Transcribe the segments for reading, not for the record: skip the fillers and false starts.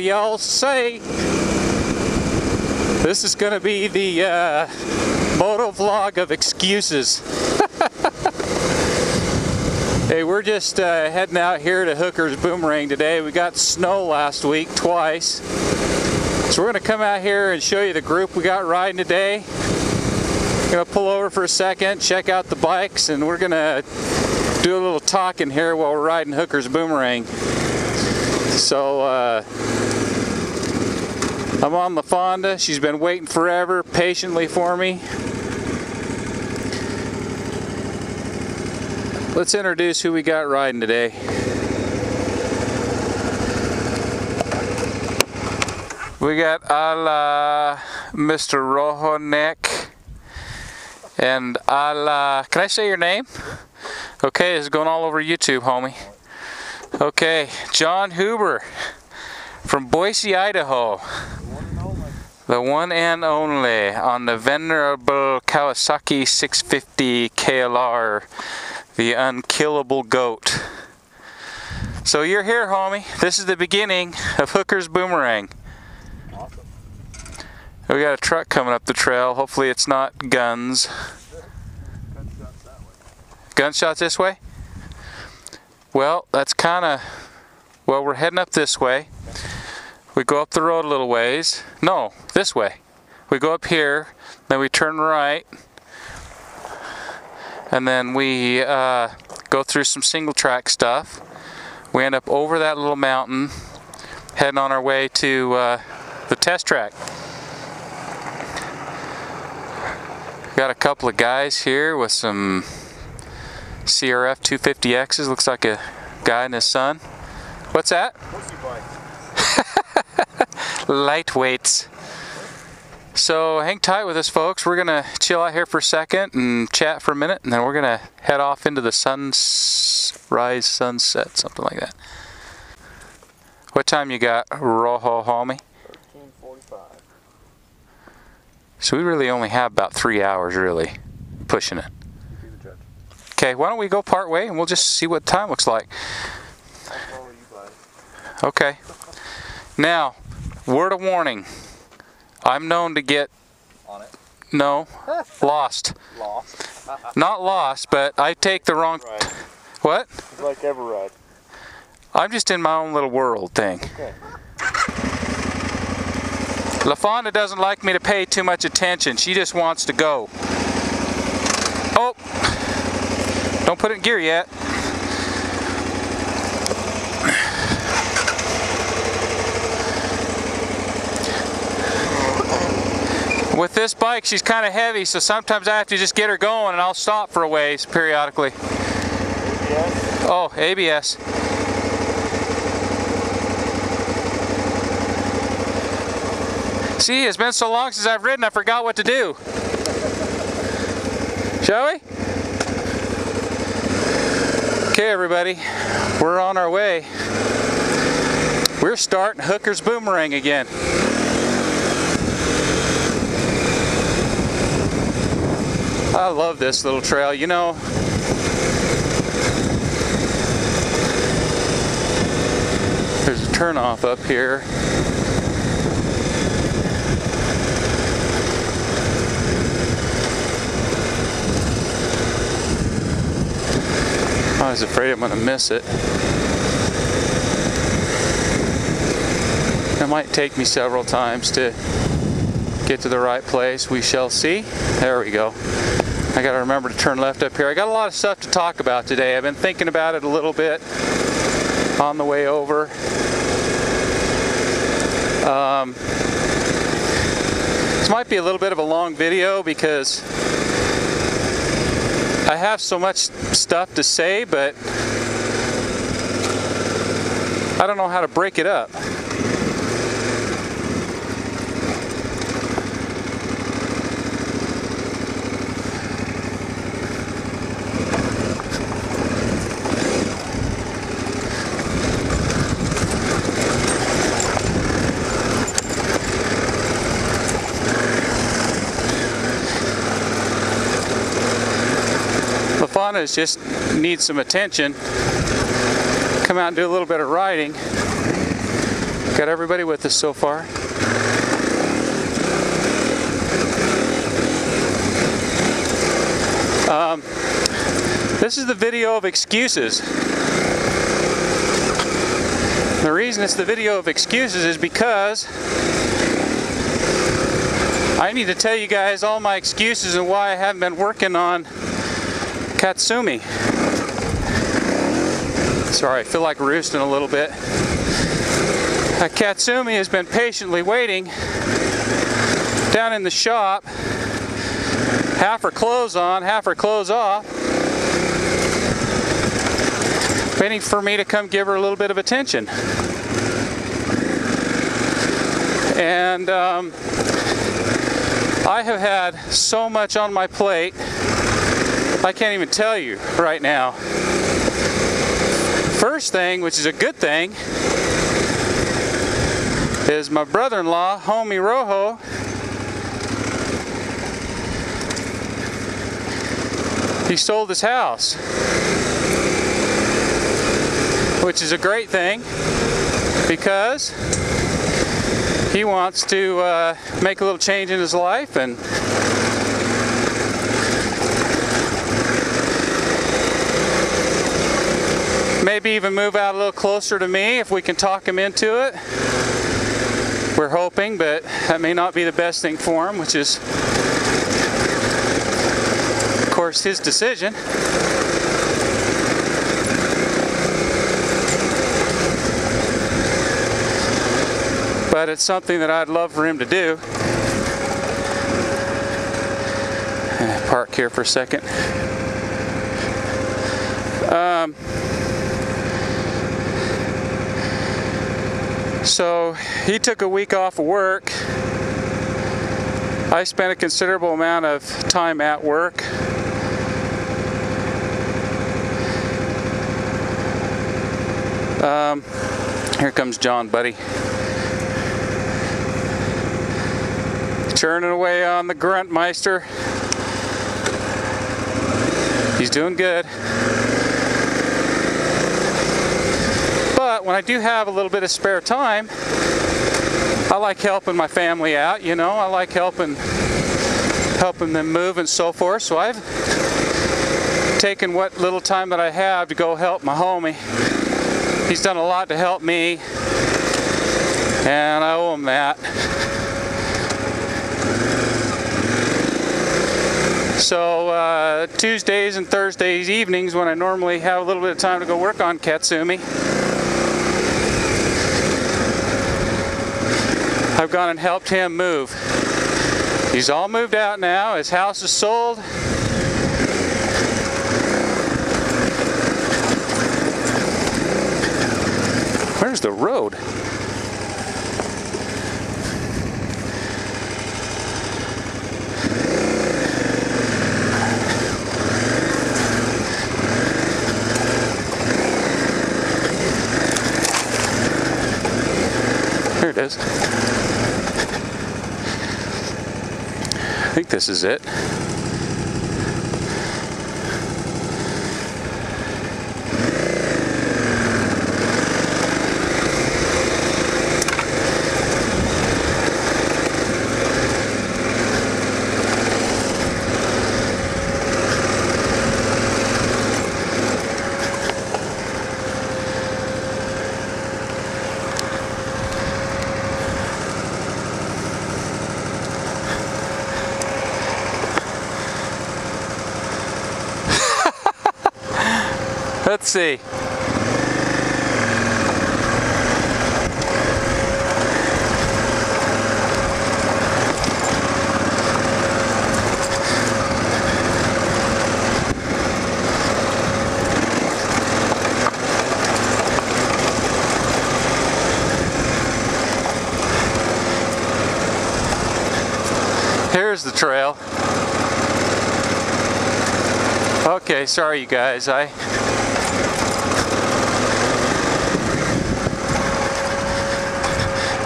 do y'all say? This is going to be the moto vlog of excuses. Hey, we're just heading out here to Hooker's Boomerang today. We got snow last week, twice. So we're going to come out here and show you the group we got riding today. We're going to pull over for a second, check out the bikes, and we're going to do a little talking here while we're riding Hooker's Boomerang. So, I'm on LaFawnduh. She's been waiting forever, patiently for me. Let's introduce who we got riding today. We got Mr. Rojo Neck and can I say your name? Okay, this is going all over YouTube, homie. Okay, John Huber from Boise, Idaho. The one and only on the venerable Kawasaki 650 KLR, the unkillable goat. So you're here, homie. This is the beginning of Hooker's Boomerang. Awesome. We got a truck coming up the trail. Hopefully it's not guns. Gunshots that way. Gunshots this way? Well, that's kind of... Well, we're heading up this way. We go up the road a little ways. No, this way. We go up here, then we turn right, and then we go through some single track stuff. We end up over that little mountain, heading on our way to the test track. Got a couple of guys here with some CRF 250Xs. Looks like a guy and his son. What's that? Lightweights. So hang tight with us, folks. We're gonna chill out here for a second and chat for a minute, and then we're gonna head off into the sunrise, sunset, something like that. What time you got, Rojo homie? 13:45. So we really only have about 3 hours, really, pushing it. Be the judge. Okay, why don't we go part way and we'll just see what time looks like. I'll follow you guys. Okay. Now, word of warning. I'm known to get... On it? No. Lost. Lost. Not lost, but I take the wrong... Right. What? It's like every ride. I'm just in my own little world thing. Okay. LaFawnduh doesn't like me to pay too much attention. She just wants to go. Oh! Don't put it in gear yet. With this bike, she's kind of heavy, so sometimes I have to just get her going and I'll stop for a ways periodically. ABS? Oh, ABS. See, it's been so long since I've ridden, I forgot what to do. Shall we? Okay, everybody, we're on our way. We're starting Hooker's Boomerang again. I love this little trail, you know. There's a turnoff up here. I was afraid I'm going to miss it. It might take me several times to get to the right place. We shall see. There we go. I got to remember to turn left up here. I got a lot of stuff to talk about today. I've been thinking about it a little bit on the way over. This might be a little bit of a long video because I have so much stuff to say, but I don't know how to break it up. LaFawnduh just needs some attention. Come out and do a little bit of riding. Got everybody with us so far. This is the video of excuses. The reason it's the video of excuses is because I need to tell you guys all my excuses and why I haven't been working on Katsumi. Sorry, I feel like roosting a little bit. Katsumi has been patiently waiting down in the shop, half her clothes on, half her clothes off, waiting for me to come give her a little bit of attention. And I have had so much on my plate, I can't even tell you right now. First thing, which is a good thing, is my brother-in-law, homie Rojo, he sold his house, which is a great thing because he wants to make a little change in his life and maybe even move out a little closer to me if we can talk him into it. We're hoping, but that may not be the best thing for him, which is, of course, his decision. But it's something that I'd love for him to do. Park here for a second. So he took a week off of work. I spent a considerable amount of time at work. Here comes John, buddy. Churning away on the Gruntmeister. He's doing good. But when I do have a little bit of spare time, I like helping my family out, you know. I like helping them move and so forth. So I've taken what little time that I have to go help my homie. He's done a lot to help me, and I owe him that. So Tuesdays and Thursdays evenings, when I normally have a little bit of time to go work on Katsumi, I've gone and helped him move. He's all moved out now. His house is sold. Where's the road? Here it is. I think this is it. Let's see. Here's the trail. Okay, sorry you guys.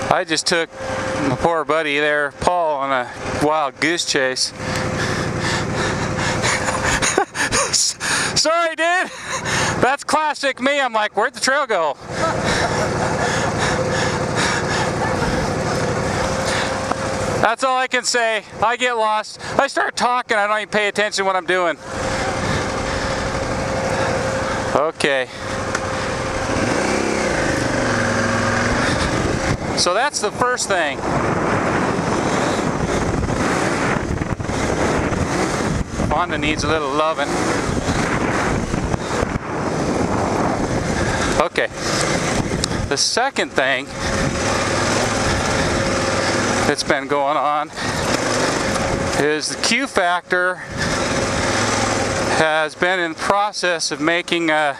I just took my poor buddy there, Paul, on a wild goose chase. Sorry, dude. That's classic me. I'm like, where'd the trail go? That's all I can say. I get lost. I start talking, I don't even pay attention to what I'm doing. Okay. So that's the first thing. LaFawnduh needs a little loving. Okay. The second thing that's been going on is the Q factor has been in the process of making a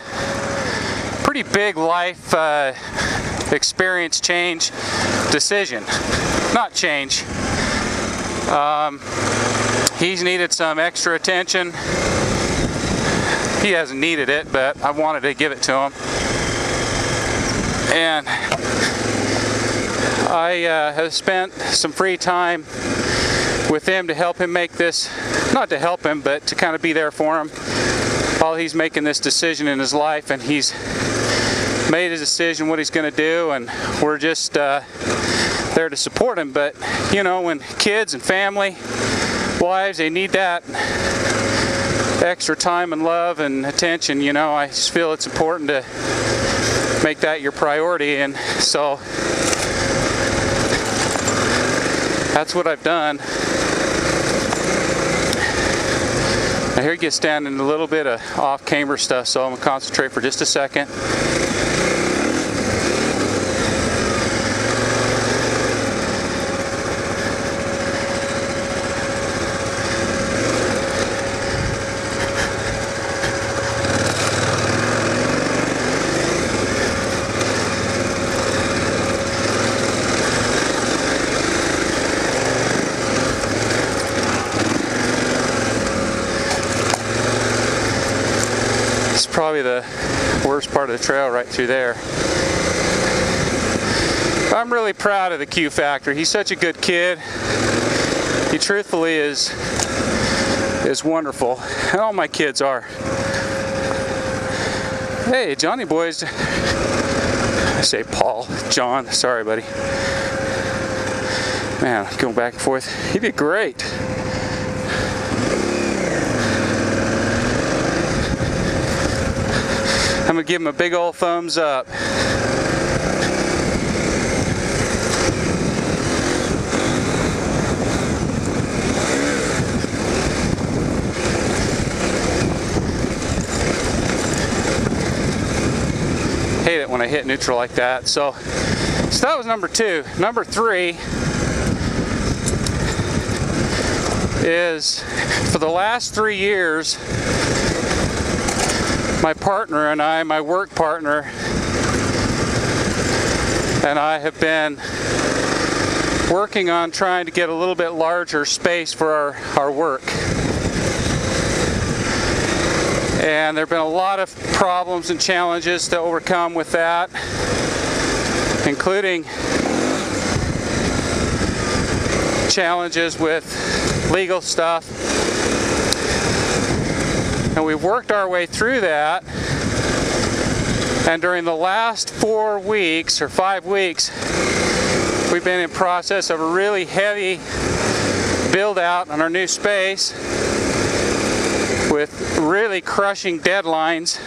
pretty big life experience change decision. Not change. He's needed some extra attention. He hasn't needed it, but I wanted to give it to him. And I have spent some free time with him to help him make this, not to help him, but to kind of be there for him while he's making this decision in his life. And he's made a decision what he's going to do, and we're just there to support him. But you know, when kids and family, wives, they need that extra time and love and attention, you know, I just feel it's important to make that your priority. And so that's what I've done. Now here he gets down in a little bit of off-camera stuff, so I'm going to concentrate for just a second. Probably the worst part of the trail right through there. I'm really proud of the Q factor. He's such a good kid. He truthfully is wonderful, and all my kids are. Hey, Johnny boys. I say Paul, John. Sorry, buddy. Man, going back and forth. He did great. I'm going to give him a big old thumbs up. Hate it when I hit neutral like that. So that was number 2. Number 3 is, for the last 3 years, my partner and I, my work partner, and I have been working on trying to get a little bit larger space for our work. And there have been a lot of problems and challenges to overcome with that, including challenges with legal stuff. And we've worked our way through that, and during the last 4 weeks or 5 weeks, we've been in process of a really heavy build out on our new space with really crushing deadlines.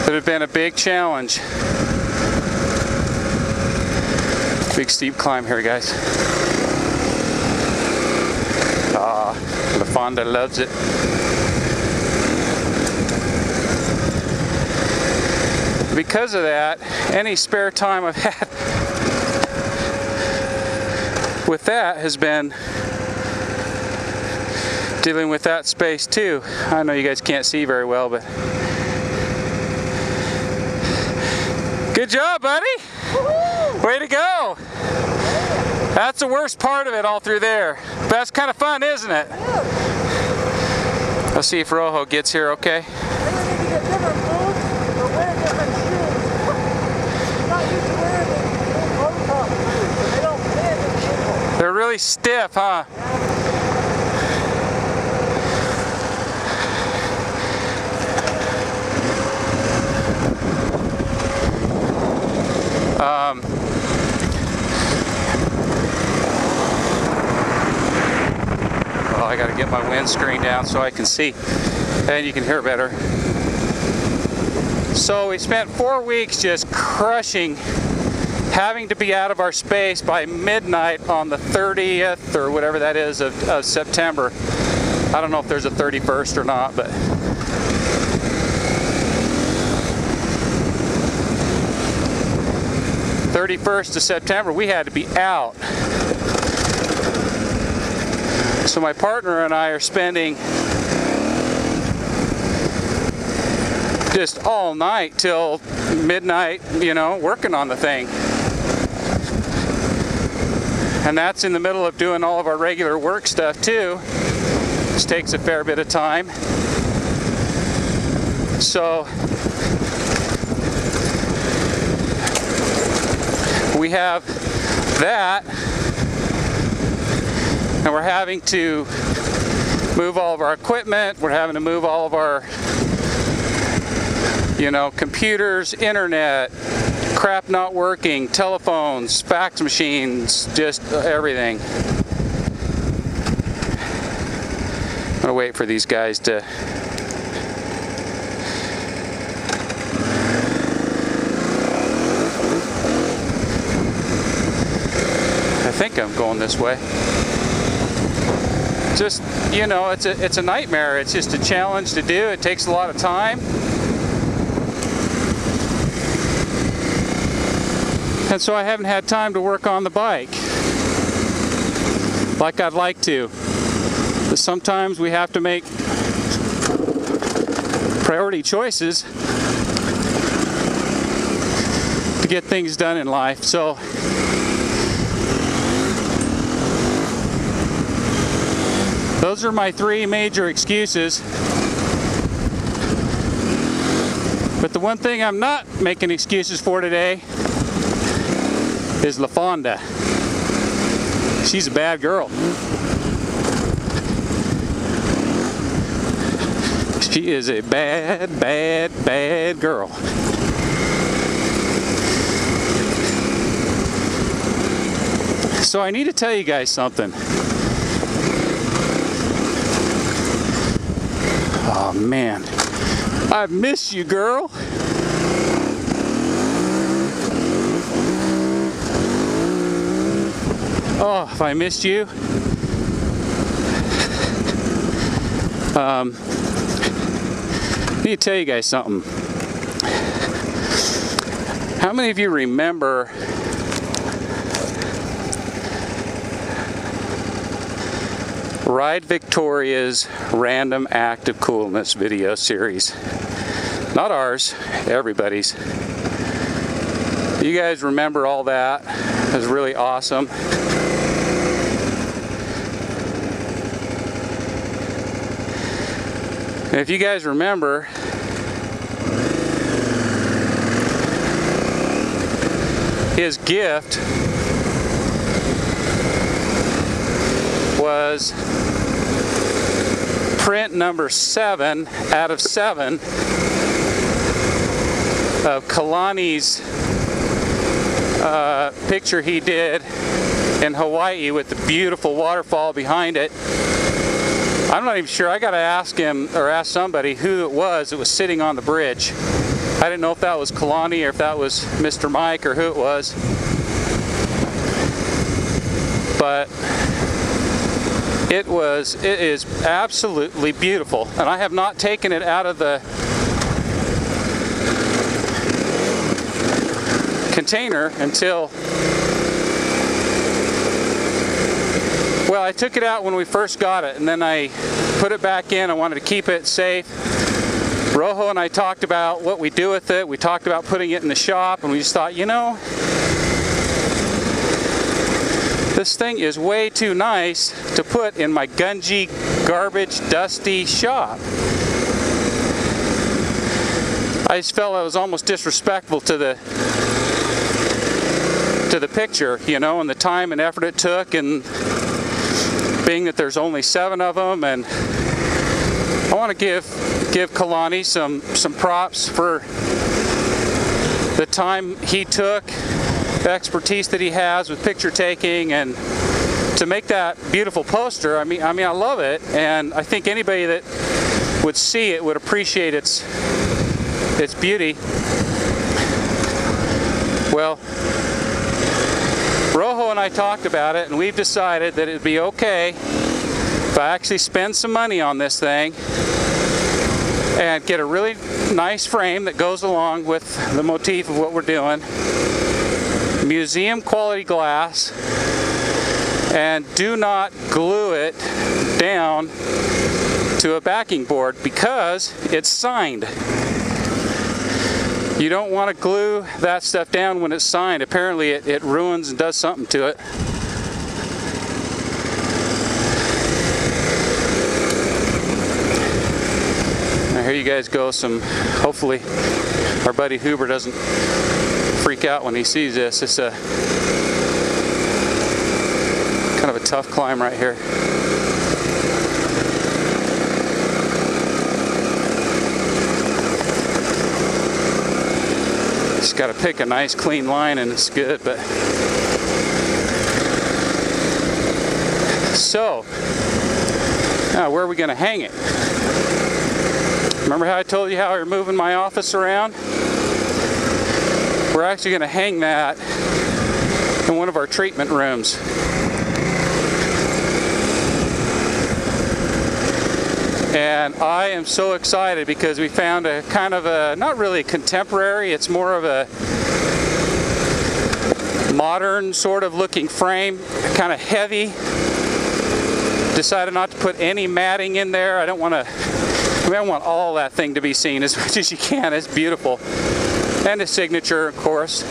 It has been a big challenge. Big steep climb here, guys. LaFawnduh loves it. Because of that, any spare time I've had with that has been dealing with that space too. I know you guys can't see very well, but good job, buddy. Way to go! That's the worst part of it all through there. But that's kind of fun, isn't it? Let's see if Rojo gets here okay. They're really stiff, huh? Well, I got to get my windscreen down so I can see and you can hear better. So we spent 4 weeks just crushing, having to be out of our space by midnight on the 30th or whatever that is of September. I don't know if there's a 31st or not, but 31st of September we had to be out. So my partner and I are spending just all night till midnight, you know, working on the thing. And that's in the middle of doing all of our regular work stuff too, which takes a fair bit of time. So we have that, and we're having to move all of our equipment. We're having to move all of our, you know, computers, internet, crap not working, telephones, fax machines, just everything. I'm gonna wait for these guys to I think I'm going this way. Just, you know, it's a nightmare. It's just a challenge to do. It takes a lot of time. And so I haven't had time to work on the bike like I'd like to. But sometimes we have to make priority choices to get things done in life. So those are my 3 major excuses. But the one thing I'm not making excuses for today is LaFawnduh. She's a bad girl. She is a bad, bad, bad girl. So I need to tell you guys something. Oh man, I miss you, girl. Oh, if I missed you. I need to tell you guys something. How many of you remember Ride Victoria's Random Act of Coolness video series? Not ours, everybody's. You guys remember all that? It was really awesome. And if you guys remember, his gift was print number 7 out of 7 of Kalani's picture he did in Hawaii with the beautiful waterfall behind it. I'm not even sure. I gotta ask him or ask somebody who it was that was sitting on the bridge. I didn't know if that was Kalani or if that was Mr. Mike or who it was. But it is absolutely beautiful, and I have not taken it out of the container until, well, I took it out when we first got it, and then I put it back in. I wanted to keep it safe. Rojo and I talked about what we do with it. We talked about putting it in the shop, and we just thought, you know, this thing is way too nice to put in my gungy, garbage, dusty shop. I just felt it was almost disrespectful to the picture, you know, and the time and effort it took, and being that there's only 7 of them, and I want to give Kalani some props for the time he took expertise that he has with picture taking, and to make that beautiful poster. I mean I love it, and I think anybody that would see it would appreciate its beauty. Well, Rojo and I talked about it, and we've decided that it'd be okay if I actually spend some money on this thing and get a really nice frame that goes along with the motif of what we're doing. Museum quality glass, and do not glue it down to a backing board because it's signed. You don't want to glue that stuff down when it's signed. Apparently it ruins and does something to it. Now here you guys go. Hopefully our buddy Huber doesn't freak out when he sees this. It's a kind of a tough climb right here. Just got to pick a nice clean line and it's good. But so now where are we going to hang it? Remember how I told you how we were moving my office around? We're actually going to hang that in one of our treatment rooms. And I am so excited because we found a kind of a, not really contemporary, it's more of a modern sort of looking frame, kind of heavy. Decided not to put any matting in there. I don't want to, I want all that thing to be seen as much as you can. It's beautiful. And a signature, of course.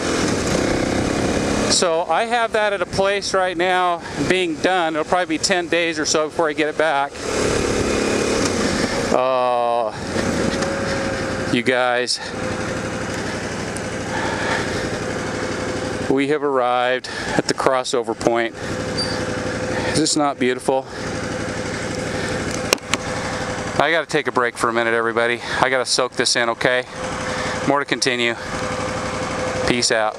So I have that at a place right now being done. It'll probably be 10 days or so before I get it back. Oh, you guys, we have arrived at the crossover point. Is this not beautiful? I gotta take a break for a minute, everybody. I gotta soak this in, okay? More to continue. Peace out.